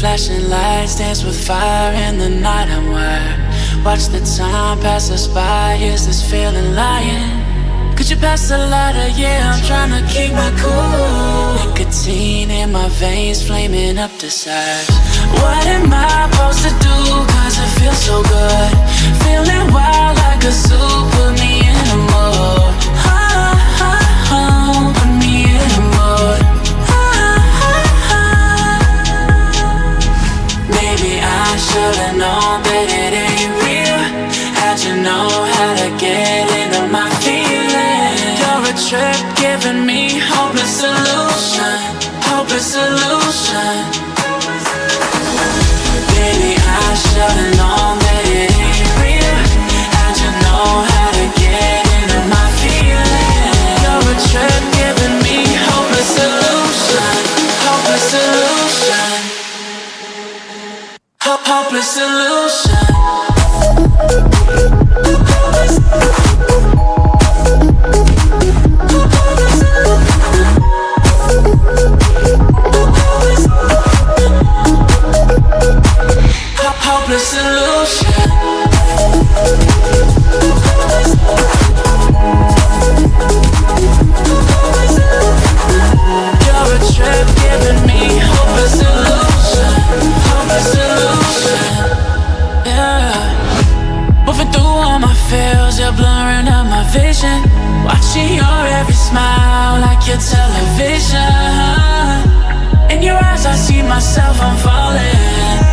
Flashing lights dance with fire in the night. I'm wired. Watch the time pass us by. Is this feeling lying? Could you pass the lighter? Yeah, I'm trying to keep my cool. Nicotine in my veins, flaming up desires. What am I supposed to do? Cause it feels so good. Feeling wild like a zoo. Put me in a mood. Put me in a mood. Maybe I should've known that it ain't real. How'd you know how to get into my feelings? You're a trip giving me hopeless solution. Hopeless solution. Baby, I should've known that it ain't real. How'd you know how to get into my feelings? You're a trip giving me hopeless solution. Hopeless solution. Hopeless solution. Hopeless solution. You're a trip giving me hopeless solution. Hopeless solution. Yeah. Moving through all my feels, you're blurring out my vision. Watching your every smile like your television. In your eyes I see myself, I'm falling.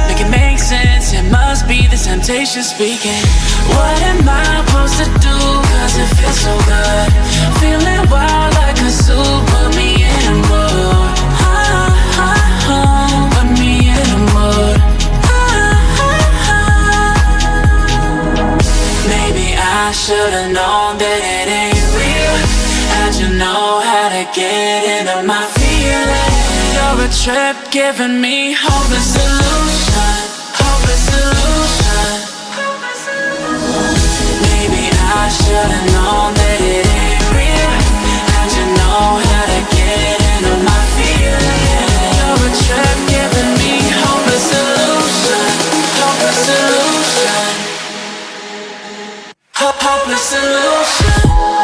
Make it make sense, it must be the temptation speaking. What am I supposed to do? Cause it feels so good. Feeling wild like a zoo. Put me in a mood. Put me in a mood. Maybe I should've known that it ain't real. How'd you know how to get into my feelings? You're a trip giving me hopeless solution. Hopeless solution. Maybe I should've known that it ain't real. How'd you know how to get into my feelings? You're a trip giving me hopeless solution. Hopeless solution. Hopeless solution.